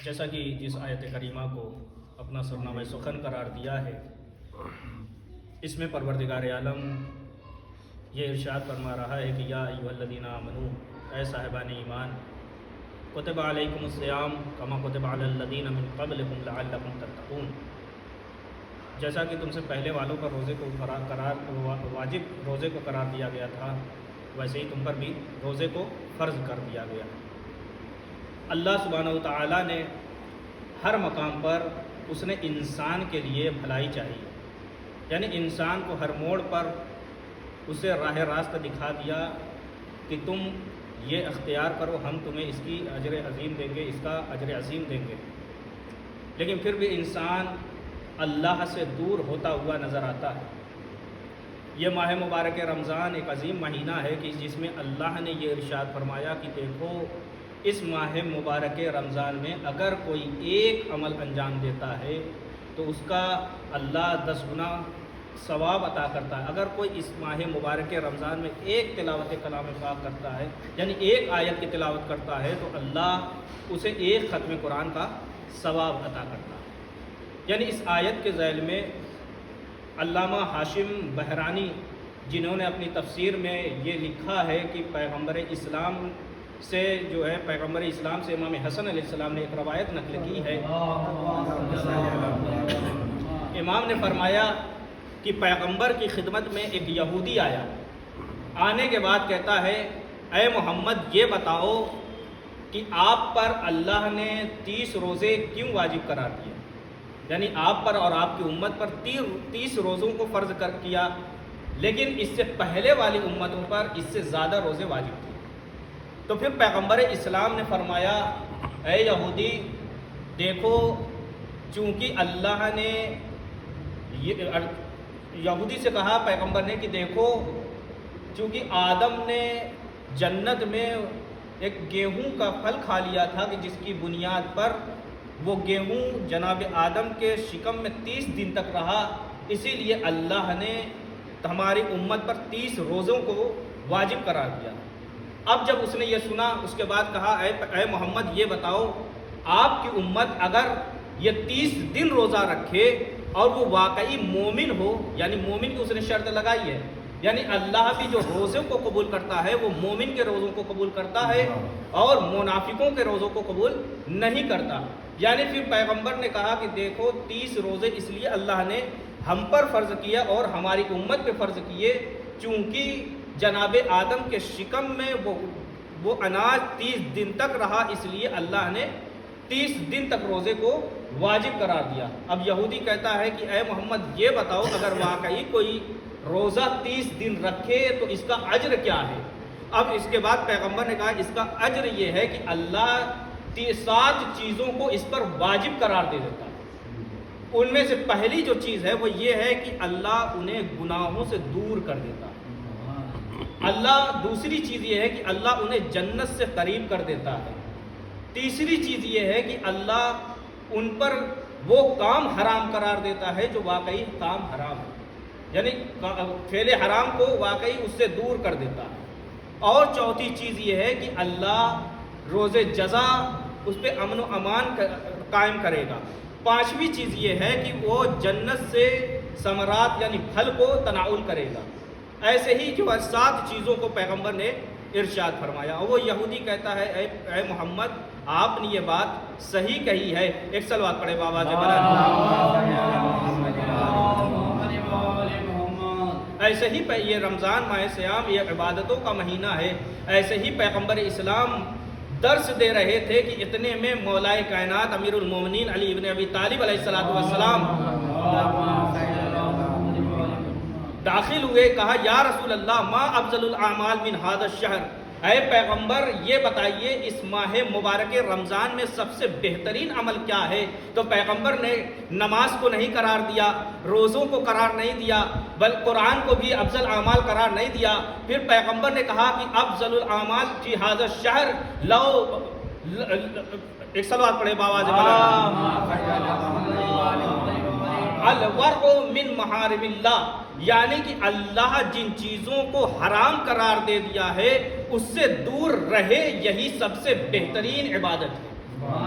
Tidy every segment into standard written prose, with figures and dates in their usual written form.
جیسا کہ جس آیت کریمہ کو اپنا سرنامہ سخن قرار دیا ہے، اس میں پروردگار عالم یہ ارشاد فرما رہا ہے کہ یا ایھا الذین آمنو، اے صاحبان ایمان، کتب علیکم الصیام کما کتب علی الذین من قبلکم لعلکم تتقون، جیسا کہ تم سے پہلے والوں پر روزے کو واجب روزے کو قرار دیا گیا تھا، ویسے ہی تم پر بھی روزے کو فرض کر دیا گیا۔ اللہ سبحانہ وتعالیٰ نے ہر مقام پر اس نے انسان کے لیے بھلائی چاہیے، یعنی انسان کو ہر موڑ پر اسے راہ راست دکھا دیا کہ تم یہ اختیار کرو، ہم تمہیں اس کی اجر عظیم دیں گے، اس کا اجر عظیم دیں گے۔ لیکن پھر بھی انسان اللہ سے دور ہوتا ہوا نظر آتا ہے۔ یہ ماہ مبارک رمضان ایک عظیم مہینہ ہے کہ جس میں اللہ نے یہ ارشاد فرمایا کہ دیکھو، اس ماہ مبارک رمضان میں اگر کوئی ایک عمل انجام دیتا ہے تو اس کا اللہ 10 گنا ثواب عطا کرتا ہے۔ اگر کوئی اس ماہ مبارک رمضان میں ایک تلاوت کلام پاک کرتا ہے، یعنی ایک آیت کی تلاوت کرتا ہے، تو اللہ اسے ایک ختم قرآن کا ثواب عطا کرتا ہے۔ یعنی اس آیت کے ذیل میں علامہ ہاشم بحرانی، جنہوں نے اپنی تفسیر میں یہ لکھا ہے کہ پیغمبر اسلام سے امام حسن علیہ السلام نے ایک روایت نقل کی ہے۔ امام نے فرمایا کہ پیغمبر کی خدمت میں ایک یہودی آیا، آنے کے بعد کہتا ہے، اے محمد یہ بتاؤ کہ آپ پر اللہ نے 30 روزے کیوں واجب قرار دیے، یعنی آپ پر اور آپ کی امت پر 30 روزوں کو فرض کر کیا، لیکن اس سے پہلے والی امتوں پر اس سے زیادہ روزے واجب تھے۔ تو پھر پیغمبر اسلام نے فرمایا، اے یہودی دیکھو، چونکہ اللہ نے یہودی سے کہا پیغمبر نے کہ دیکھو، چونکہ آدم نے جنت میں ایک گیہوں کا پھل کھا لیا تھا کہ جس کی بنیاد پر وہ گیہوں جناب آدم کے شکم میں 30 دن تک رہا، اسی لیے اللہ نے ہماری امت پر 30 روزوں کو واجب قرار دیا۔ اب جب اس نے یہ سنا، اس کے بعد کہا، اے محمد یہ بتاؤ، آپ کی امت اگر یہ 30 دن روزہ رکھے اور وہ واقعی مومن ہو، یعنی مومن کی اس نے شرط لگائی ہے، یعنی اللہ بھی جو روزوں کو قبول کرتا ہے وہ مومن کے روزوں کو قبول کرتا ہے اور منافقوں کے روزوں کو قبول نہیں کرتا۔ یعنی پھر پیغمبر نے کہا کہ دیکھو، 30 روزے اس لیے اللہ نے ہم پر فرض کیا اور ہماری امت پہ فرض کیے، چونکہ جناب آدم کے شکم میں وہ اناج 30 دن تک رہا، اس لیے اللہ نے 30 دن تک روزے کو واجب قرار دیا۔ اب یہودی کہتا ہے کہ اے محمد یہ بتاؤ، اگر واقعی کوئی روزہ 30 دن رکھے تو اس کا اجر کیا ہے؟ اب اس کے بعد پیغمبر نے کہا اس کا اجر یہ ہے کہ اللہ 7 چیزوں کو اس پر واجب قرار دے دیتا ہے۔ ان میں سے پہلی جو چیز ہے وہ یہ ہے کہ اللہ انہیں گناہوں سے دور کر دیتا ہے۔ دوسری چیز یہ ہے کہ اللہ انہیں جنت سے قریب کر دیتا ہے۔ تیسری چیز یہ ہے کہ اللہ ان پر وہ کام حرام قرار دیتا ہے جو واقعی کام حرام ہے، یعنی فعل حرام کو واقعی اس سے دور کر دیتا ہے۔ اور چوتھی چیز یہ ہے کہ اللہ روز جزا اس پہ امن و امان قائم کرے گا۔ پانچویں چیز یہ ہے کہ وہ جنت سے ثمرات یعنی پھل کو تناول کرے گا۔ ایسے ہی جو 7 چیزوں کو پیغمبر نے ارشاد فرمایا، اور وہ یہودی کہتا ہے، اے محمد آپ نے یہ بات صحیح کہی ہے۔ ایک صلوات پڑھے بابا سے ایسے ہی یہ رمضان ماہ صیام یہ عبادتوں کا مہینہ ہے۔ ایسے ہی پیغمبر اسلام درس دے رہے تھے کہ اتنے میں مولائے کائنات امیر المومنین علی ابن ابی طالب علیہ السلام داخل ہوئے، کہا یا رسول اللہ ما افضل الاعمال من هذا الشہر، اے پیغمبر یہ بتائیے اس ماہ مبارک رمضان میں سب سے بہترین عمل کیا ہے؟ تو پیغمبر نے نماز کو نہیں قرار دیا، روزوں کو قرار نہیں دیا، بلکہ قرآن کو بھی افضل اعمال قرار نہیں دیا۔ پھر پیغمبر نے کہا کہ افضل الاعمال فی هذا الشہر لو ایک صلوات پڑھے باواز الورع من محارم اللہ، یعنی کہ اللہ جن چیزوں کو حرام قرار دے دیا ہے اس سے دور رہے، یہی سب سے بہترین عبادت ہے۔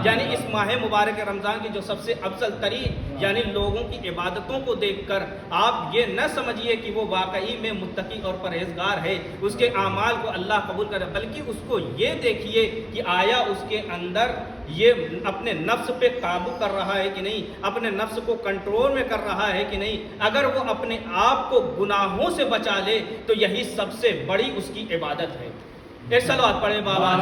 یعنی اس ماہ مبارک رمضان کی جو سب سے افضل ترین یعنی لوگوں کی عبادتوں کو دیکھ کر آپ یہ نہ سمجھیے کہ وہ واقعی میں متقی اور پرہیزگار ہے، اس کے اعمال کو اللہ قبول کرے، بلکہ اس کو یہ دیکھیے کہ آیا اس کے اندر یہ اپنے نفس پہ قابو کر رہا ہے کہ نہیں، اپنے نفس کو کنٹرول میں کر رہا ہے کہ نہیں۔ اگر وہ اپنے آپ کو گناہوں سے بچا لے تو یہی سب سے بڑی اس کی عبادت ہے۔ ایک صلوات پڑھیں بابا